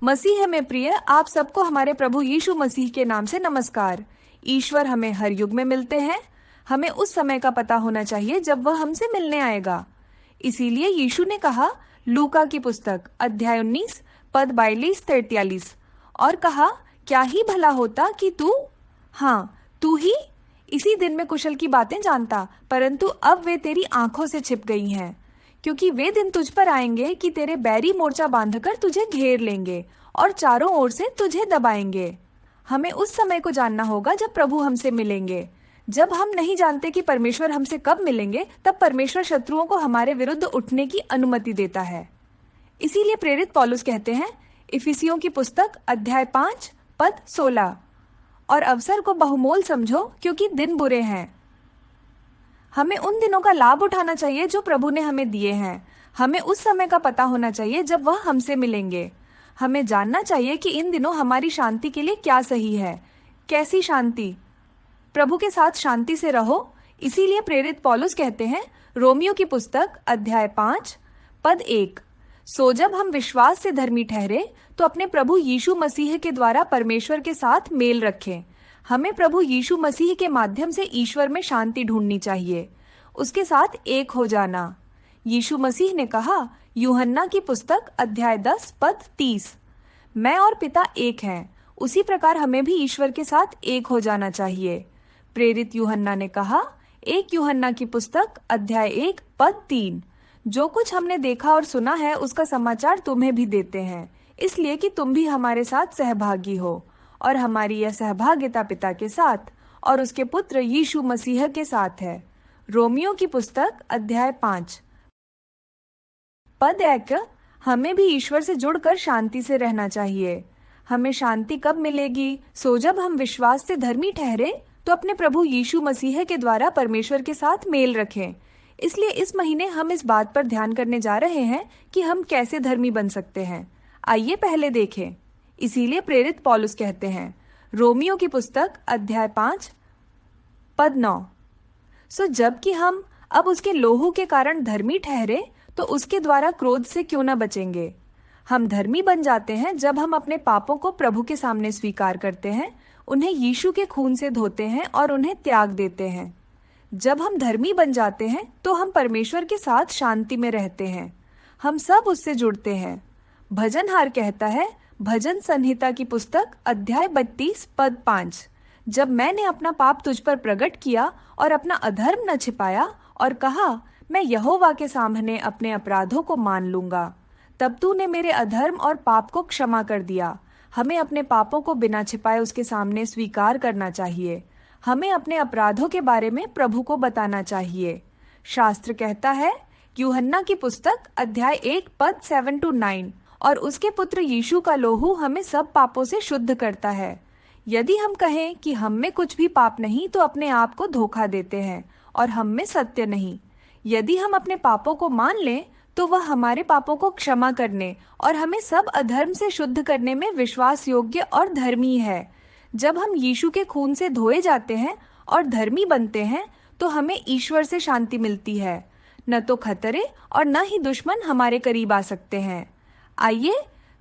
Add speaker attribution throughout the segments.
Speaker 1: मसीह में प्रिय आप सबको हमारे प्रभु यीशु मसीह के नाम से नमस्कार। ईश्वर हमें हर युग में मिलते हैं। हमें उस समय का पता होना चाहिए जब वह हमसे मिलने आएगा। इसीलिए यीशु ने कहा लूका की पुस्तक अध्याय 19 पद 42-43 और कहा क्या ही भला होता कि तू ही इसी दिन में कुशल की बातें जानता, परंतु अब वे तेरी आंखों से छिप गई हैं, क्योंकि वे दिन तुझ पर आएंगे कि तेरे बैरी मोर्चा बांधकर तुझे घेर लेंगे और चारों ओर से तुझे दबाएंगे। हमें उस समय को जानना होगा जब प्रभु हमसे मिलेंगे। जब हम नहीं जानते कि परमेश्वर हमसे कब मिलेंगे, तब परमेश्वर शत्रुओं को हमारे विरुद्ध उठने की अनुमति देता है। इसीलिए प्रेरित पौलुस कहते हैं इफिसियों की पुस्तक अध्याय 5 पद 16, और अवसर को बहुमोल समझो क्योंकि दिन बुरे हैं। हमें उन दिनों का लाभ उठाना चाहिए जो प्रभु ने हमें दिए हैं। हमें उस समय का पता होना चाहिए जब वह हमसे मिलेंगे। हमें जानना चाहिए कि इन दिनों हमारी शांति के लिए क्या सही है। कैसी शांति? प्रभु के साथ शांति से रहो। इसीलिए प्रेरित पौलुस कहते हैं रोमियो की पुस्तक अध्याय 5 पद 1, सो जब हम विश्वास से धर्मी ठहरे तो अपने प्रभु यीशु मसीह के द्वारा परमेश्वर के साथ मेल रखें। हमें प्रभु यीशु मसीह के माध्यम से ईश्वर में शांति ढूंढनी चाहिए, उसके साथ एक हो जाना। यीशु मसीह ने कहा यूहन्ना की पुस्तक अध्याय 10 पद 30, मैं और पिता एक हैं। उसी प्रकार हमें भी ईश्वर के साथ एक हो जाना चाहिए। प्रेरित यूहन्ना ने कहा 1 यूहन्ना की पुस्तक अध्याय 1 पद 3, जो कुछ हमने देखा और सुना है उसका समाचार तुम्हें भी देते हैं, इसलिए कि तुम भी हमारे साथ सहभागी हो, और हमारी यह सहभागिता पिता के साथ और उसके पुत्र यीशु मसीह के साथ है। रोमियो की पुस्तक अध्याय 5 पद 1, हमें भी ईश्वर से जुड़कर शांति से रहना चाहिए। हमें शांति कब मिलेगी? सो जब हम विश्वास से धर्मी ठहरे तो अपने प्रभु यीशु मसीह के द्वारा परमेश्वर के साथ मेल रखें। इसलिए इस महीने हम इस बात पर ध्यान करने जा रहे हैं कि हम कैसे धर्मी बन सकते हैं। आइए पहले देखें। इसीलिए प्रेरित पौलुस कहते हैं रोमियो की पुस्तक अध्याय 5 पद 9, सो जबकि हम अब उसके लोहू के कारण धर्मी ठहरे तो उसके द्वारा क्रोध से क्यों न बचेंगे। हम धर्मी बन जाते हैं जब हम अपने पापों को प्रभु के सामने स्वीकार करते हैं, उन्हें यीशु के खून से धोते हैं और उन्हें त्याग देते हैं। जब हम धर्मी बन जाते हैं तो हम परमेश्वर के साथ शांति में रहते हैं। हम सब उससे जुड़ते हैं। भजनहार कहता है भजन संहिता की पुस्तक अध्याय 32 पद 5, जब मैंने अपना पाप तुझ पर प्रकट किया और अपना अधर्म न छिपाया और कहा मैं यहोवा के सामने अपने अपराधों को मान लूंगा, तब तूने मेरे अधर्म और पाप को क्षमा कर दिया। हमें अपने पापों को बिना छिपाए उसके सामने स्वीकार करना चाहिए। हमें अपने अपराधों के बारे में प्रभु को बताना चाहिए। शास्त्र कहता है यूहन्ना की पुस्तक अध्याय 1 पद 7-9, और उसके पुत्र यीशु का लोहू हमें सब पापों से शुद्ध करता है। यदि हम कहें कि हम में कुछ भी पाप नहीं तो अपने आप को धोखा देते हैं और हम में सत्य नहीं। यदि हम अपने पापों को मान लें तो वह हमारे पापों को क्षमा करने और हमें सब अधर्म से शुद्ध करने में विश्वास योग्य और धर्मी है। जब हम यीशु के खून से धोए जाते हैं और धर्मी बनते हैं तो हमें ईश्वर से शांति मिलती है। न तो खतरे और न ही दुश्मन हमारे करीब आ सकते हैं। आइए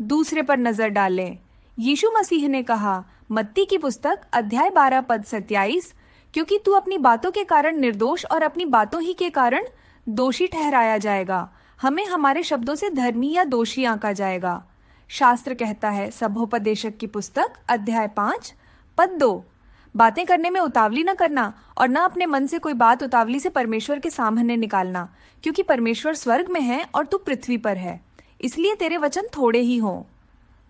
Speaker 1: दूसरे पर नजर डालें। यीशु मसीह ने कहा मत्ती की पुस्तक अध्याय 12 पद 27, क्योंकि तू अपनी बातों के कारण निर्दोष और अपनी बातों ही के कारण दोषी ठहराया जाएगा। हमें हमारे शब्दों से धर्मी या दोषी आंका जाएगा। शास्त्र कहता है सभोपदेशक की पुस्तक अध्याय 5 पद 2, बातें करने में उतावली न करना और न अपने मन से कोई बात उतावली से परमेश्वर के सामने निकालना, क्योंकि परमेश्वर स्वर्ग में है और तू पृथ्वी पर है, इसलिए तेरे वचन थोड़े ही हों।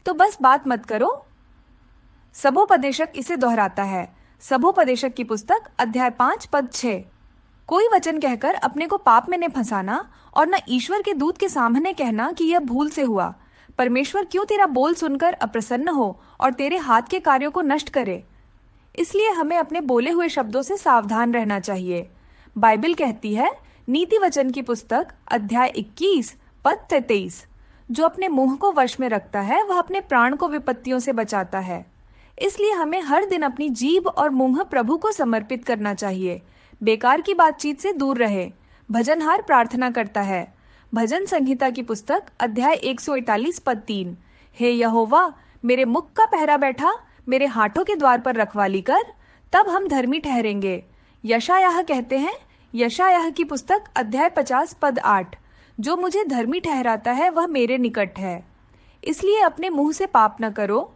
Speaker 1: तो बस बात मत करो। सभोपदेशक इसे दोहराता है। सभोपदेशक की पुस्तक अध्याय 5 पद 6, कोई वचन कहकर अपने को पाप में न फंसाना और न ईश्वर के दूत के सामने कहना कि यह भूल से हुआ। परमेश्वर क्यों तेरा बोल सुनकर अप्रसन्न हो और तेरे हाथ के कार्यों को नष्ट करे। इसलिए हमें अपने बोले हुए शब्दों से सावधान रहना चाहिए। बाइबल कहती है नीति वचन की पुस्तक अध्याय 21 पद 33, जो अपने मुंह को वश में रखता है वह अपने प्राण को विपत्तियों से बचाता है। इसलिए हमें हर दिन अपनी जीभ और मुंह प्रभु को समर्पित करना चाहिए। बेकार की बातचीत से दूर रहे। भजनहार प्रार्थना करता है भजन संहिता की पुस्तक अध्याय 141 पद 3, हे यहोवा, मेरे मुख का पहरा बैठा, मेरे हाथों के द्वार पर रखवाली कर, तब हम धर्मी ठहरेंगे। यशायाह कहते हैं, यशायाह की पुस्तक अध्याय 50 पद 8, जो मुझे धर्मी ठहराता है वह मेरे निकट है, इसलिए अपने मुंह से पाप न करो।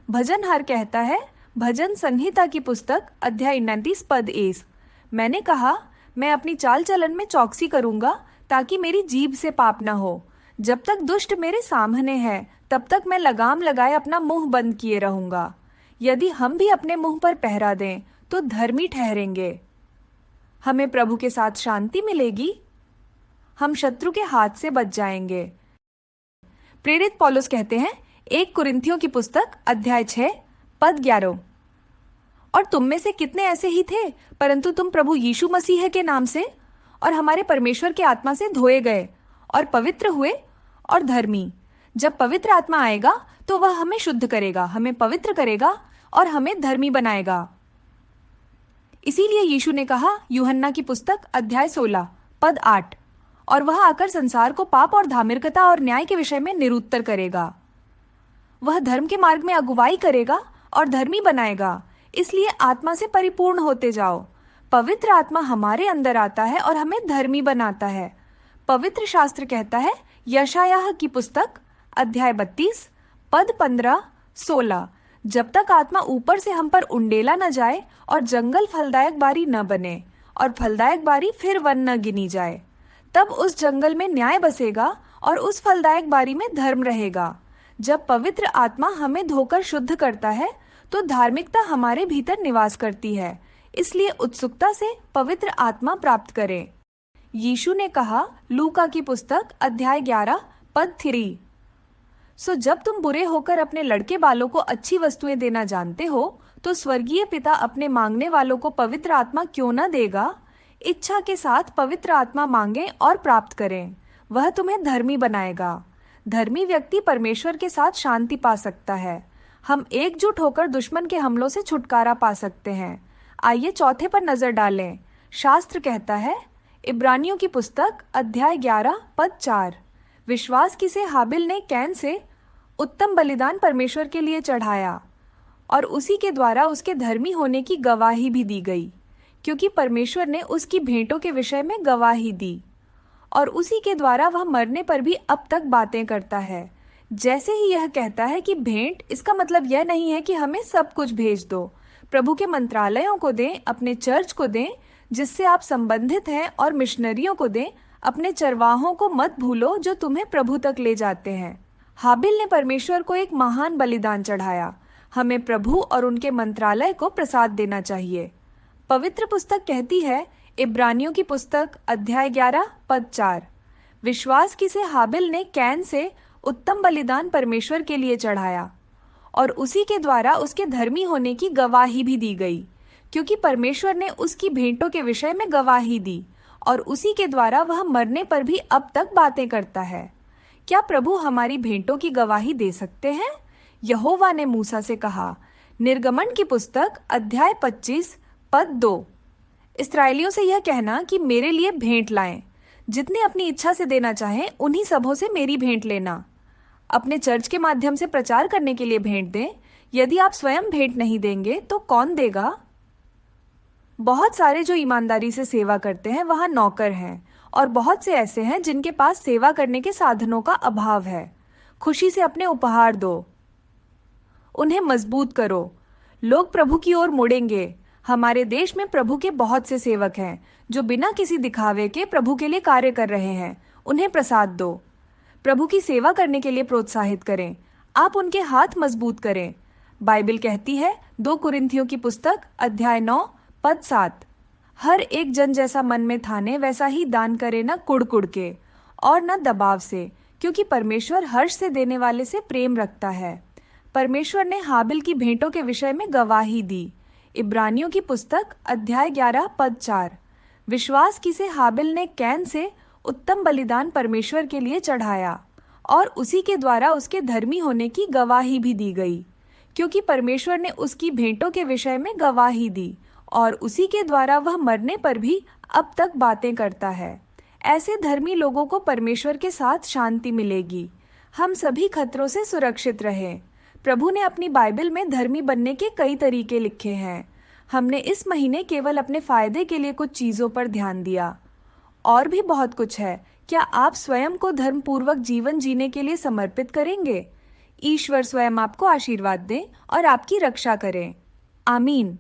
Speaker 1: भजनहार कहता है, भजन संहिता की पुस्तक अध्याय 29 पद 1, मैंने कहा, मैं अपनी चाल चलन में चौकसी करूंगा ताकि मेरी जीभ से पाप न हो। जब तक दुष्ट मेरे सामने है तब तक मैं लगाम लगाए अपना मुंह बंद किए रहूंगा। यदि हम भी अपने मुंह पर पहरा दें तो धर्मी ठहरेंगे। हमें प्रभु के साथ शांति मिलेगी, हम शत्रु के हाथ से बच जाएंगे। प्रेरित पौलुस कहते हैं 1 कुरिन्थियों की पुस्तक अध्याय 6 पद 11, और तुम में से कितने ऐसे ही थे, परंतु तुम प्रभु यीशु मसीह के नाम से और हमारे परमेश्वर के आत्मा से धोए गए और पवित्र हुए और धर्मी। जब पवित्र आत्मा आएगा तो वह हमें शुद्ध करेगा, हमें पवित्र करेगा और हमें धर्मी बनाएगा। इसीलिए यीशु ने कहा, यूहन्ना की पुस्तक अध्याय 16 पद 8, और वह आकर संसार को पाप और धार्मिकता और न्याय के विषय में निरुत्तर करेगा। वह धर्म के मार्ग में अगुवाई करेगा और धर्मी बनाएगा। इसलिए आत्मा से परिपूर्ण होते जाओ। पवित्र आत्मा हमारे अंदर आता है और हमें धर्मी बनाता है। पवित्र शास्त्र कहता है, यशायाह की पुस्तक अध्याय 32 पद 15-16, जब तक आत्मा ऊपर से हम पर उंडेला न जाए और जंगल फलदायक बारी न बने और फलदायक बारी फिर वन न गिनी जाए, तब उस जंगल में न्याय बसेगा और उस फलदायक बारी में धर्म रहेगा। जब पवित्र आत्मा हमें धोकर शुद्ध करता है तो धार्मिकता हमारे भीतर निवास करती है। इसलिए उत्सुकता से पवित्र आत्मा प्राप्त करें। यीशु ने कहा, लूका की पुस्तक अध्याय 11 पद 3, सो जब तुम बुरे होकर अपने लड़के बालों को अच्छी वस्तुएं देना जानते हो तो स्वर्गीय पिता अपने मांगने वालों को पवित्र आत्मा क्यों न देगा। इच्छा के साथ पवित्र आत्मा मांगें और प्राप्त करें, वह तुम्हें धर्मी बनाएगा। धर्मी व्यक्ति परमेश्वर के साथ शांति पा सकता है। हम एकजुट होकर दुश्मन के हमलों से छुटकारा पा सकते हैं। आइए चौथे पर नजर डालें। शास्त्र कहता है, इब्रानियों की पुस्तक अध्याय 11 पद 4, विश्वास की से हाबिल ने कैन से उत्तम बलिदान परमेश्वर के लिए चढ़ाया और उसी के द्वारा उसके धर्मी होने की गवाही भी दी गई, क्योंकि परमेश्वर ने उसकी भेंटों के विषय में गवाही दी और उसी के द्वारा वह मरने पर भी अब तक बातें करता है। जैसे ही यह कहता है कि भेंट, इसका मतलब यह नहीं है कि हमें सब कुछ भेज दो। प्रभु के मंत्रालयों को दें, अपने चर्च को दें जिससे आप संबंधित हैं, और मिशनरियों को दें। अपने चरवाहों को मत भूलो जो तुम्हें प्रभु तक ले जाते हैं। हाबिल ने परमेश्वर को एक महान बलिदान चढ़ाया। हमें प्रभु और उनके मंत्रालय को प्रसाद देना चाहिए। पवित्र पुस्तक कहती है, इब्रानियों की पुस्तक अध्याय 11 पद 4, विश्वास की से हाबिल ने कैन से उत्तम बलिदान परमेश्वर के लिए चढ़ाया और उसी के द्वारा उसके धर्मी होने की गवाही भी दी गई, क्योंकि परमेश्वर ने उसकी भेंटों के विषय में गवाही दी और उसी के द्वारा वह मरने पर भी अब तक बातें करता है। क्या प्रभु हमारी भेंटों की गवाही दे सकते हैं? यहोवा ने मूसा से कहा, निर्गमन की पुस्तक अध्याय 25 पद 2, इस्राएलियों से यह कहना कि मेरे लिए भेंट लाएं। जितने अपनी इच्छा से देना चाहें उन्हीं सबों से मेरी भेंट लेना। अपने चर्च के माध्यम से प्रचार करने के लिए भेंट दें। यदि आप स्वयं भेंट नहीं देंगे तो कौन देगा? बहुत सारे जो ईमानदारी से सेवा करते हैं वहाँ नौकर हैं, और बहुत से ऐसे हैं जिनके पास सेवा करने के साधनों का अभाव है। खुशी से अपने उपहार दो, उन्हें मजबूत करो। लोग प्रभु की ओर मुड़ेंगे। हमारे देश में प्रभु के बहुत से सेवक हैं जो बिना किसी दिखावे के प्रभु के लिए कार्य कर रहे हैं। उन्हें प्रसाद दो। प्रभु की सेवा करने के लिए प्रोत्साहित करें। आप उनके हाथ मजबूत करें। बाइबल कहती है, 2 कुरिन्थियों की पुस्तक अध्याय 9 पद 7, हर एक जन जैसा मन में ठाने वैसा ही दान करे, न कुड़ के और न दबाव से, क्योंकि परमेश्वर हर्ष से देने वाले से प्रेम रखता है। परमेश्वर ने हाबिल की भेंटों के विषय में गवाही दी। इब्रानियों की पुस्तक अध्याय 11 पद 4, विश्वास की से हाबिल ने कैन से उत्तम बलिदान परमेश्वर के लिए चढ़ाया और उसी के द्वारा उसके धर्मी होने की गवाही भी दी गई, क्योंकि परमेश्वर ने उसकी भेंटों के विषय में गवाही दी और उसी के द्वारा वह मरने पर भी अब तक बातें करता है। ऐसे धर्मी लोगों को परमेश्वर के साथ शांति मिलेगी। हम सभी खतरों से सुरक्षित रहें। प्रभु ने अपनी बाइबल में धर्मी बनने के कई तरीके लिखे हैं। हमने इस महीने केवल अपने फायदे के लिए कुछ चीजों पर ध्यान दिया। और भी बहुत कुछ है। क्या आप स्वयं को धर्मपूर्वक जीवन जीने के लिए समर्पित करेंगे? ईश्वर स्वयं आपको आशीर्वाद दे और आपकी रक्षा करें। आमीन।